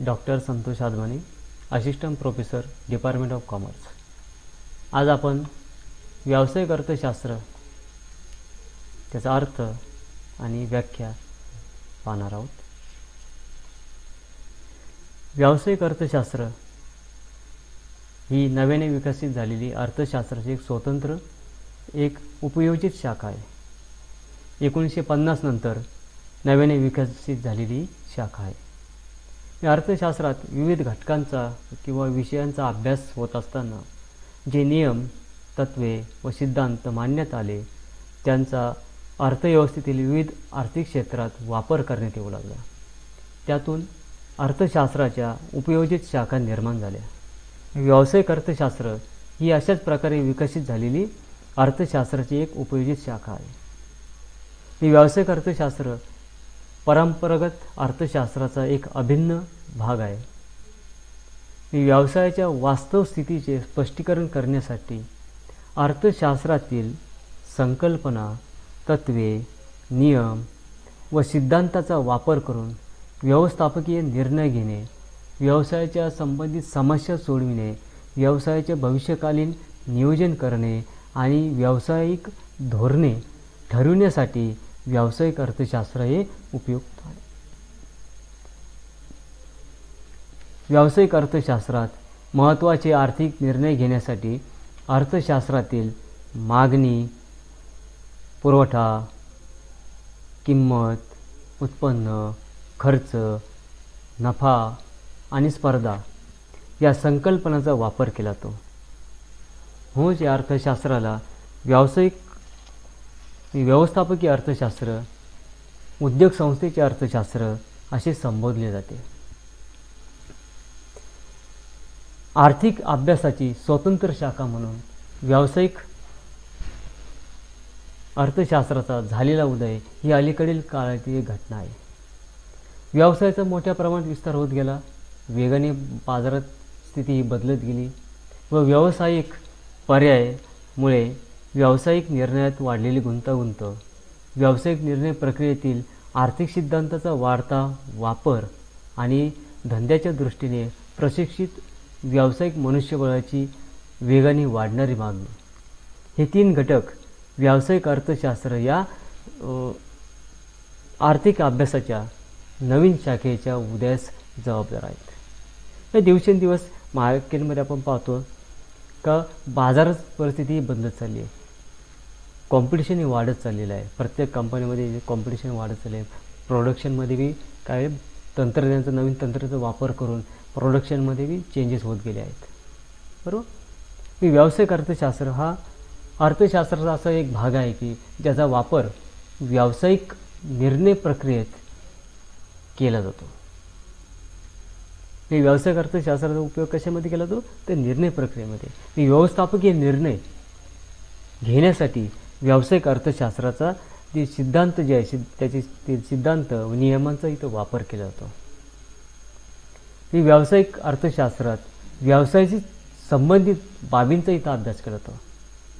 Doctor Santosh Advani, assistant professor, department of commerce. आज आपण व्यावसायिक अर्थशास्त्र, त्याचा अर्थ आणि व्याख्या पाहणार आहोत. व्यावसायिक अर्थशास्त्र ही नव्याने विकसित झालेली अर्थशास्त्राची एक स्वतंत्र उपयोजित शाखा आहे. 1950 नंतर नव्याने विकसित झालेली शाखा आहे. या अर्थशास्त्रात विविध घटकांचा किंवा विषयांचा अभ्यास होत असताना जे नियम, तत्त्वे व सिद्धांत मांडण्यात आले त्यांचा अर्थव्यवस्थेतील विविध आर्थिक क्षेत्रात वापर करण्यात येऊ लागला. त्यातून अर्थशास्त्राच्या उपयोजित शाखा निर्माण झाल्या. व्यावसायिक अर्थशास्त्र ही अशाच प्रकारे विकसित झालेली अर्थशास्त्राची एक उपयोजित शाखा आहे. ही व्यावसायिक अर्थशास्त्र परंपरागत अर्थशास्त्राचा एक अभिन्न भाग आहे. ही व्यवसायाच्या वास्तव स्थितीचे स्पष्टीकरण करण्यासाठी अर्थशास्त्रातील संकल्पना, तत्त्वे, नियम व सिद्धांताचा वापर करून व्यवस्थापकीय निर्णय घेणे, व्यवसायाच्या संबंधित समस्या सोडविणे, व्यवसायाचे भविष्यकालीन नियोजन करणे आणि व्यावसायिक धोरणे ठरविण्यासाठी व्यावसायिक अर्थशास्त्र हे उपयुक्त आहे. व्यावसायिक अर्थशास्त्रात महत्त्वाचे आर्थिक निर्णय घेण्यासाठी अर्थशास्त्रातील मागणी, पुरवठा, किंमत, उत्पन्न, खर्च, नफा आणि स्पर्धा या संकल्पनांचा वापर केला जातो. म्हणून या अर्थशास्त्राला व्यवस्थापकीय अर्थशास्त्र, उद्योग संस्थेचे अर्थशास्त्र असे संबोधले जाते. आर्थिक अभ्यासाची स्वतंत्र शाखा म्हणून व्यावसायिक अर्थशास्त्राचा झालेला उदय ही अलीकडील काळातील एक घटना आहे. व्यवसायाचा मोठ्या प्रमाणात विस्तार होत गेला, वेगाने बाजारात स्थिती बदलत गेली व व्यावसायिक पर्यायामुळे व्यावसायिक निर्णयात वाढलेली गुंतागुंत, व्यावसायिक निर्णय प्रक्रियेतील आर्थिक सिद्धांताचा वाढता वापर आणि धंद्याच्या दृष्टीने प्रशिक्षित व्यावसायिक मनुष्यबळाची वेगाने वाढणारी मागणी, हे 3 घटक व्यावसायिक अर्थशास्त्र या आर्थिक अभ्यासाच्या नवीन शाखेच्या उदयास जबाबदार आहेत. या दिवसेंदिवस मार्केटमध्ये आपण पाहतो का बाजारात परिस्थिती बदलत चालली आहे. कॉम्पिटिशन ही वाढत चाललेलं आहे. प्रत्येक कंपनीमध्ये कॉम्पिटिशन वाढत चालले आहे. प्रोडक्शनमध्ये बी काय तंत्रज्ञानाचा नवीन तंत्राचा वापर करून प्रोडक्शनमध्ये बी चेंजेस होत गेले आहेत. बरोबर. की व्यावसायिक अर्थशास्त्र हा अर्थशास्त्राचा असा एक भाग आहे की ज्याचा वापर व्यावसायिक निर्णय प्रक्रियेत केला जातो. हे व्यावसायिक अर्थशास्त्राचा उपयोग कशामध्ये केला जातो? तर निर्णय प्रक्रियेमध्ये. व्यवस्थापकीय निर्णय घेण्यासाठी व्यावसायिक अर्थशास्त्राचा जे सिद्धांत जे आहे त्याचे ते सिद्धांत व नियमांचा इथं वापर केला जातो. ही व्यावसायिक अर्थशास्त्रात व्यवसायाशी संबंधित बाबींचा इथं अभ्यास केला जातो.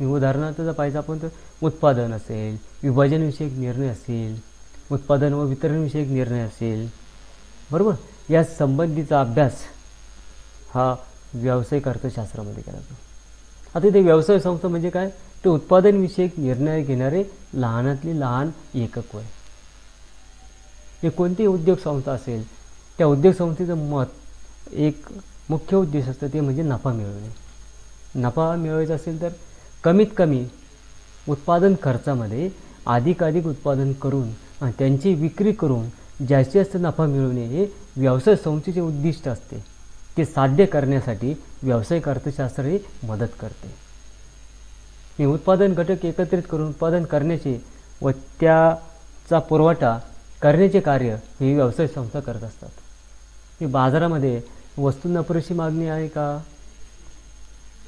उदाहरणार्थ जर पाहिजे आपण तर उत्पादन असेल, विभाजनविषयक निर्णय असेल, उत्पादन व वितरणविषयक निर्णय असेल, बरोबर, या संबंधीचा अभ्यास हा व्यावसायिक अर्थशास्त्रामध्ये केला जातो. आता इथे व्यवसाय संस्था म्हणजे काय? ते उत्पादनविषयक निर्णय घेणारे लहानातली लहान एकक होय. हे कोणतीही उद्योग संस्था असेल त्या उद्योग संस्थेचं एक मुख्य उद्देश असतं ते म्हणजे नफा मिळवणे. नफा मिळवायचा असेल तर कमीत कमी उत्पादन खर्चामध्ये अधिकाधिक उत्पादन करून आणि त्यांची विक्री करून जास्तीत जास्त नफा मिळवणे हे व्यवसाय संस्थेचे उद्दिष्ट असते. ते साध्य करण्यासाठी व्यावसायिक अर्थशास्त्र हे मदत करते. हे उत्पादन घटक एकत्रित करून उत्पादन करण्याचे व त्याचा पुरवठा करण्याचे कार्य हे व्यवसाय संस्था करत असतात. हे बाजारामध्ये वस्तूंना पुरेशी मागणी आहे का?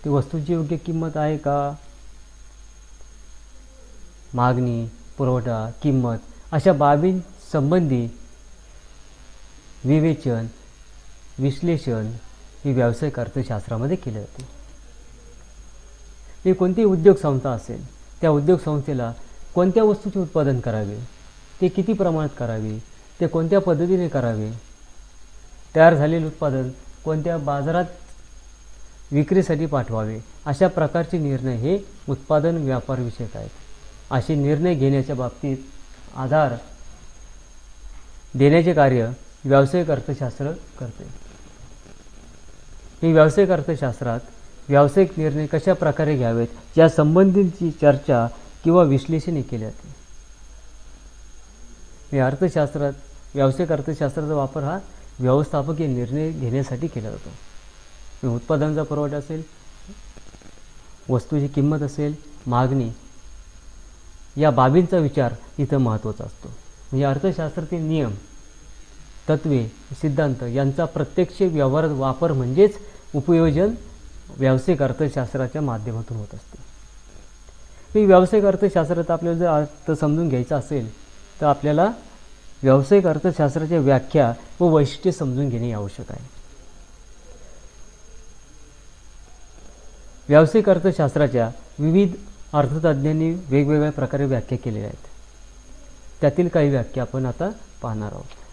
ती वस्तूंची योग्य किंमत आहे का? मागणी, पुरवठा, किंमत अशा बाबींसंबंधी विवेचन, विश्लेषण हे व्यावसायिक अर्थशास्त्रामध्ये केले जाते. हे कोणतीही उद्योग संस्था असेल त्या उद्योग संस्थेला कोणत्या वस्तूचे उत्पादन करावे, ते किती प्रमाणात करावे, ते कोणत्या पद्धतीने करावे, तयार झालेले उत्पादन कोणत्या बाजारात विक्रीसाठी पाठवावे अशा प्रकारचे निर्णय हे उत्पादन व्यापार विषयक आहेत. असे निर्णय घेण्याच्या बाबतीत आधार देण्याचे कार्य व्यावसायिक अर्थशास्त्र करते. ही व्यावसायिक अर्थशास्त्रात व्यावसायिक निर्णय कशा प्रकारे घ्यावेत या संबंधीची चर्चा किंवा विश्लेषण केले जाते. या अर्थशास्त्रात व्यावसायिक अर्थशास्त्राचा वापर हा व्यवस्थापकीय निर्णय घेण्यासाठी केला जातो. उत्पादनाचा पुरवठा असेल, वस्तूची किंमत असेल, मागणी या बाबींचा विचार इथं महत्त्वाचा असतो. म्हणजे अर्थशास्त्रातील नियम, तत्त्वे, सिद्धांत यांचा प्रत्यक्ष व्यवहारात वापर म्हणजेच उपयोजन व्यावसायिक अर्थशास्त्राच्या माध्यमातून होत असते. ही व्यावसायिक अर्थशास्त्रात आपल्याला जर अर्थ समजून घ्यायचा असेल तर आपल्याला व्यावसायिक अर्थशास्त्राच्या व्याख्या व वैशिष्ट्ये समजून घेणे आवश्यक आहे. व्यावसायिक अर्थशास्त्राच्या विविध अर्थतज्ञांनी वेगवेगळ्या प्रकारे व्याख्या केलेल्या आहेत. त्यातील काही व्याख्या आपण आता पाहणार आहोत.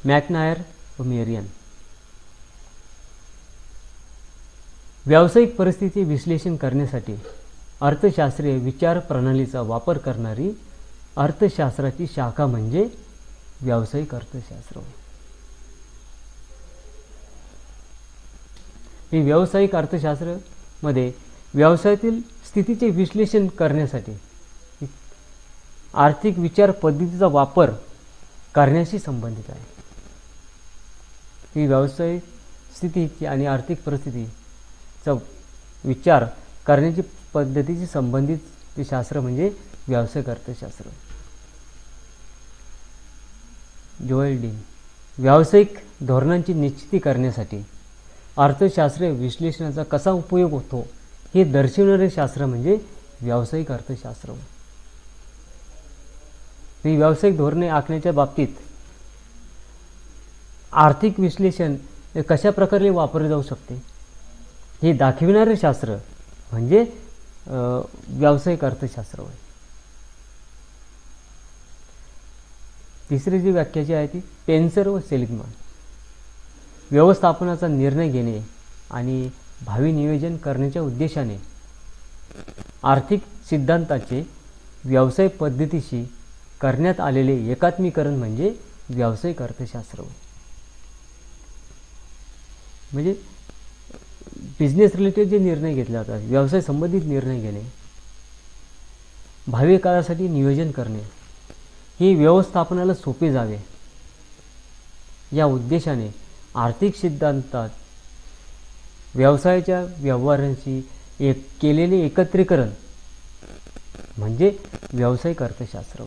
मॅकनायर व मेरियन. व्यावसायिक परिस्थितीचे विश्लेषण करण्यासाठी अर्थशास्त्रीय विचार प्रणालीचा वापर करणारी अर्थशास्त्राची शाखा म्हणजे व्यावसायिक अर्थशास्त्र. ही व्यावसायिक अर्थशास्त्रामध्ये व्यवसायातील स्थितीचे विश्लेषण करण्यासाठी आर्थिक विचार पद्धतीचा वापर करण्याशी संबंधित आहे. ही व्यावसायिक स्थिती आणि आर्थिक परिस्थितीचा विचार करण्याची पद्धतीशी संबंधित शास्त्र म्हणजे व्यावसायिक अर्थशास्त्र. Joel dean. व्यावसायिक धोरणांची निश्चिती करण्यासाठी अर्थशास्त्रीय विश्लेषणाचा कसा उपयोग होतो हे दर्शविणारे शास्त्र म्हणजे व्यावसायिक अर्थशास्त्र. ही व्यावसायिक धोरणे आखण्याच्या बाबतीत आर्थिक विश्लेषण कशा प्रकारे वापरले जाऊ शकते हे दाखविणारे शास्त्र म्हणजे व्यावसायिक अर्थशास्त्र होय. तिसरी जी व्याख्या जी आहे ती पेन्सर व सेलिग्मन. व्यवस्थापनाचा निर्णय घेणे आणि भावी नियोजन करण्याच्या उद्देशाने आर्थिक सिद्धांताचे व्यवसाय पद्धतीशी करण्यात आलेले एकात्मीकरण म्हणजे व्यावसायिक अर्थशास्त्र. म्हणजे बिझनेस रिलेटेड जे निर्णय घेतले जातात, व्यवसाय संबंधित निर्णय घेणे, भावी काळासाठी नियोजन करणे हे व्यवस्थापनाला सोपे जावे या उद्देशाने आर्थिक सिद्धांतात व्यवसायाच्या व्यवहारांशी केलेले एकत्रीकरण म्हणजे व्यावसायिक अर्थशास्त्र.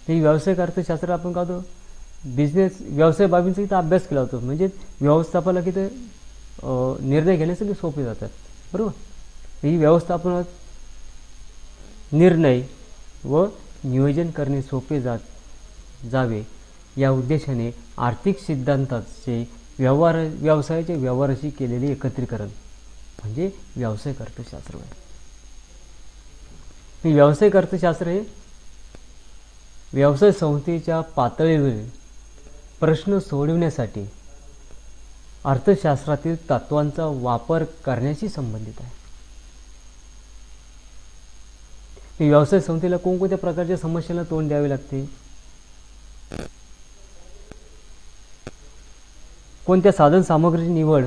हे व्यावसायिक अर्थशास्त्र आपण का होतो बिझनेस व्यवसाय बाबींचा इथं अभ्यास केला होतो. म्हणजे व्यवस्थापनाला की ते निर्णय घेण्यासाठी सोपे जातात. बरोबर. ही व्यवस्थापनात निर्णय व नियोजन करणे सोपे जावे या उद्देशाने आर्थिक सिद्धांताचे व्यवसायाच्या व्यवहाराशी केलेले एकत्रीकरण म्हणजे व्यावसायिक अर्थशास्त्र आहे. हे व्यावसायिक अर्थशास्त्र हे व्यवसाय संस्थेच्या पातळीवर प्रश्न सोडविण्यासाठी अर्थशास्त्रातील तत्त्वांचा वापर करण्याशी संबंधित आहे. ही व्यवसाय संस्थेला कोणकोणत्या प्रकारच्या समस्यांना तोंड द्यावे लागते, कोणत्या साधन सामग्रीची निवड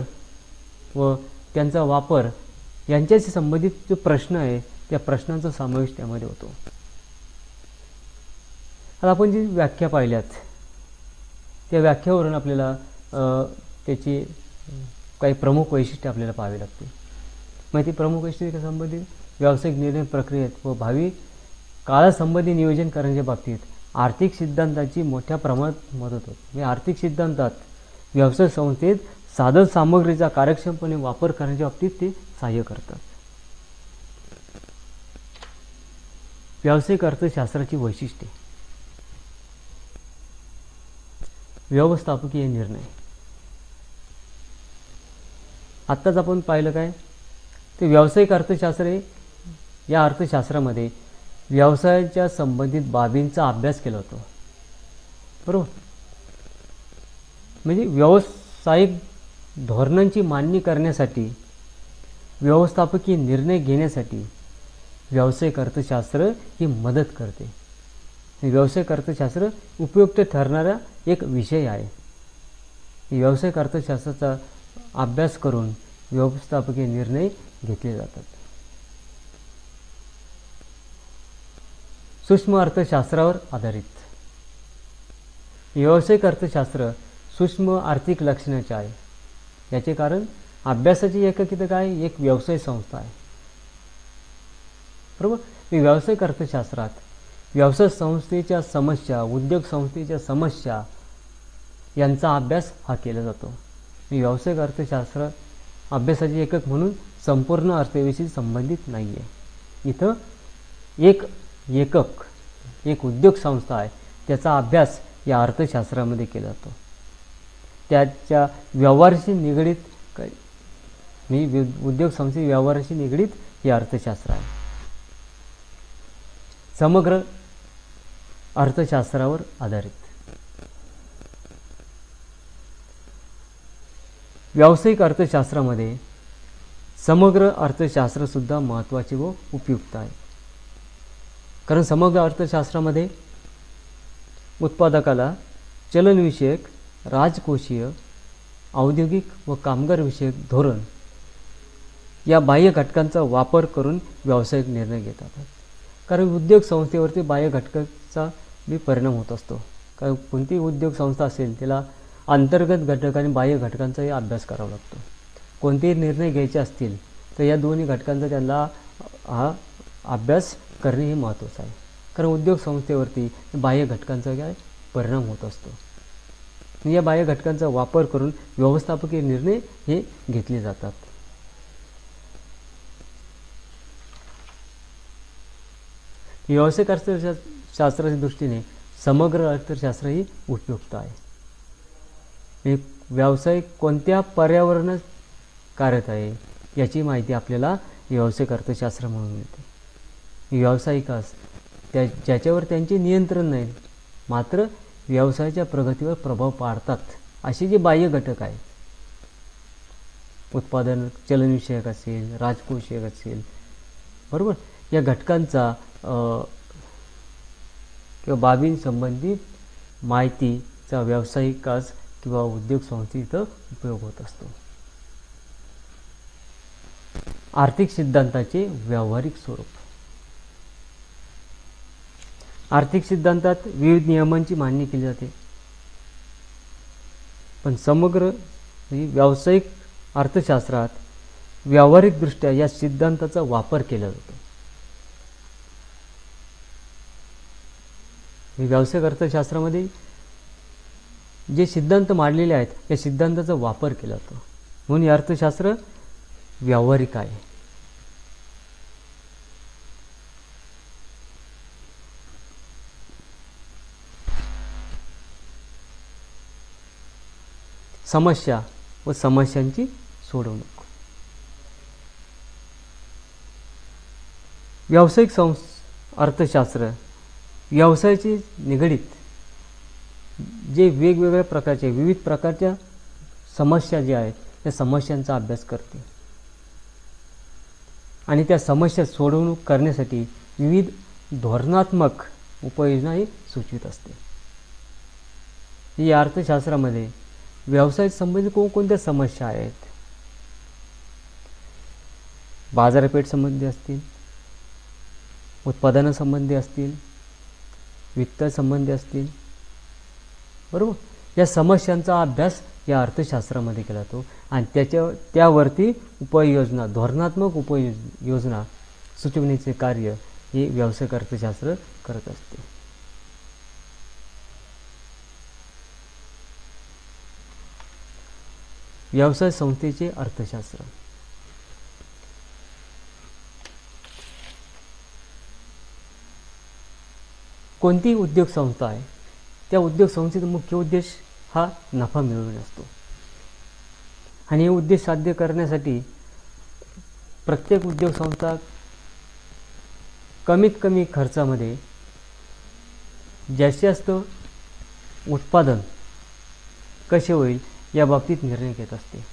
व त्यांचा वापर यांच्याशी संबंधित जो प्रश्न आहे त्या प्रश्नांचा समावेश त्यामध्ये होतो. आता आपण जी व्याख्या पाहिल्यात त्या व्याख्यावरून आपल्याला त्याची काही प्रमुख वैशिष्ट्ये आपल्याला पाहावी लागते. मग ती प्रमुख वैशिष्ट्ये संबंधित व्यावसायिक निर्णय प्रक्रियेत व भावी काळासंबंधी नियोजन करण्याच्या बाबतीत आर्थिक सिद्धांताची मोठ्या प्रमाणात मदत होते. म्हणजे आर्थिक सिद्धांतात व्यवसाय संस्थेत साधन सामग्रीचा कार्यक्षमपणे वापर करण्याच्या बाबतीत ते सहाय्य करतात. व्यावसायिक अर्थशास्त्राची वैशिष्ट्ये. व्यवस्थापकीय निर्णय. आत्ताच आपण पाहिलं काय ते व्यावसायिक अर्थशास्त्र या अर्थशास्त्रामध्ये व्यवसायाच्या संबंधित बाबींचा अभ्यास केला होतो. बरोबर. म्हणजे व्यावसायिक धोरणांची मांडणी करण्यासाठी, व्यवस्थापकीय निर्णय घेण्यासाठी व्यावसायिक अर्थशास्त्र ही मदत करते. व्यावसायिक अर्थशास्त्र उपयुक्त ठरणारा एक विषय आहे. व्यावसायिक अर्थशास्त्राचा अभ्यास करून व्यवस्थापकीय निर्णय घेतले जातात. सूक्ष्म अर्थशास्त्रावर आधारित. व्यावसायिक अर्थशास्त्र सूक्ष्म आर्थिक लक्षणाचे आहे. याचे कारण अभ्यासाची एकक इथं काय, एक व्यवसाय संस्था आहे. बरोबर. व्यावसायिक अर्थशास्त्रात व्यवसाय संस्थेच्या समस्या, उद्योग संस्थेच्या समस्या यांचा अभ्यास हा केला जातो. व्यावसायिक अर्थशास्त्र अभ्यासाचे एकक म्हणून संपूर्ण अर्थव्यवस्थेशी संबंधित नाही आहे. इथं एक एकक, एक उद्योग संस्था आहे, त्याचा अभ्यास या अर्थशास्त्रामध्ये केला जातो. त्याच्या व्यवहाराशी निगडीत काय, उद्योग संस्थेच्या व्यवहाराशी निगडीत हे अर्थशास्त्र आहे. समग्र अर्थशास्त्रावर आधारित. व्यावसायिक अर्थशास्त्रामध्ये समग्र अर्थशास्त्रसुद्धा महत्त्वाचे व उपयुक्त आहे. कारण समग्र अर्थशास्त्रामध्ये उत्पादकाला चलनविषयक, राजकोषीय, औद्योगिक व कामगारविषयक धोरण या बाह्य घटकांचा वापर करून व्यावसायिक निर्णय घेतात. कारण उद्योग संस्थेवरती बाह्य घटकाचा बी परिणाम होत असतो. कारण कोणतीही उद्योग संस्था असेल त्याला अंतर्गत घटक आणि बाह्य घटकांचाही अभ्यास करावा लागतो. कोणतेही निर्णय घ्यायचे असतील तर या दोन्ही घटकांचा त्यांना हा अभ्यास करणे हे महत्त्वाचं आहे. कारण उद्योग संस्थेवरती बाह्य घटकांचा काय परिणाम होत असतो. या बाह्य घटकांचा वापर करून व्यवस्थापकीय निर्णय हे घेतले जातात. व्यावसायिक अर्थशास्त्राच्या दृष्टीने समग्र अर्थशास्त्र ही उपयुक्त आहे. व्यवसाय कोणत्या पर्यावरणात कार्यरत आहे याची माहिती आपल्याला व्यावसायिक अर्थशास्त्र म्हणून मिळते. व्यावसायिकास ज्याच्यावर त्यांचे नियंत्रण नाही, मात्र व्यवसायाच्या प्रगतीवर प्रभाव पाडतात असे जे बाह्य घटक आहेत, उत्पादन चलनविषयक असेल, राजकोषीय असेल, बरोबर, या घटकांचा किंवा बाबींसंबंधित माहितीचा व्यावसायिकास किंवा उद्योग संस्थेत इथं उपयोग होत असतो. आर्थिक सिद्धांताचे व्यावहारिक स्वरूप. आर्थिक सिद्धांतात विविध नियमांची मांडणी केली जाते, पण समग्र व्यावसायिक अर्थशास्त्रात व्यावहारिकदृष्ट्या या सिद्धांताचा वापर केला जातो. व्यावसायिक अर्थशास्त्रामध्ये जे सिद्धांत मांडलेले आहेत या सिद्धांताचा वापर केला जातो, म्हणून हे अर्थशास्त्र व्यावहारिक आहे. समस्या व समस्यांची सोडवणूक. व्यावसायिक अर्थशास्त्र व्यवसायाशी निगडीत जे वेगवेगळ्या प्रकारचे विविध प्रकारच्या समस्या ज्या आहेत त्या समस्यांचा अभ्यास करते आणि त्या समस्या सोडवणूक करण्यासाठी विविध धोरणात्मक उपाययोजनाही सुचवित असते. या अर्थशास्त्रामध्ये व्यवसाय संबंधित कोणकोणत्या समस्या आहेत, बाजारपेठ संबंधी असतील, उत्पादनासंबंधी असतील, वित्त संबंधी असतील, बरोबर, या समस्यांचा अभ्यास या अर्थशास्त्रामध्ये केला जातो आणि त्यावरती उपाययोजना, धोरणात्मक उपाययोजना सुचवण्याचे कार्य हे व्यावसायिक अर्थशास्त्र करत असते. व्यवसाय संस्थेचे अर्थशास्त्र. कोणती उद्योग संस्था आहे त्या उद्योग संस्थेचा मुख्य उद्देश हा नफा मिळवणे असतो आणि हे उद्देश साध्य करण्यासाठी प्रत्येक उद्योग संस्था कमीत कमी खर्चामध्ये जास्तीत जास्त उत्पादन कसे होईल या बाबतीत निर्णय घेत असते.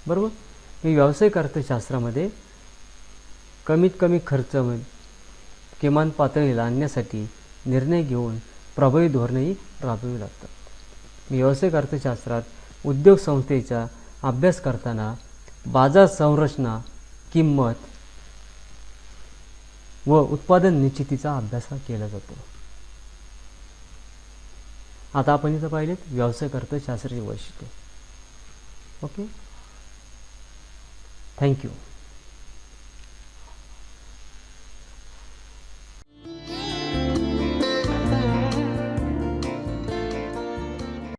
बरोबर. मी व्यावसायिक अर्थशास्त्रामध्ये कमीत कमी खर्च किमान पातळीला आणण्यासाठी निर्णय घेऊन प्रभावी धोरणेही राबवावी लागतात. व्यावसायिक अर्थशास्त्रात उद्योग संस्थेचा अभ्यास करताना बाजार संरचना, किंमत व उत्पादन निश्चितीचा अभ्यास केला जातो. आता आपण इथं पाहिलेत व्यावसायिक अर्थशास्त्राची वैशिष्ट्ये. Okay, thank you.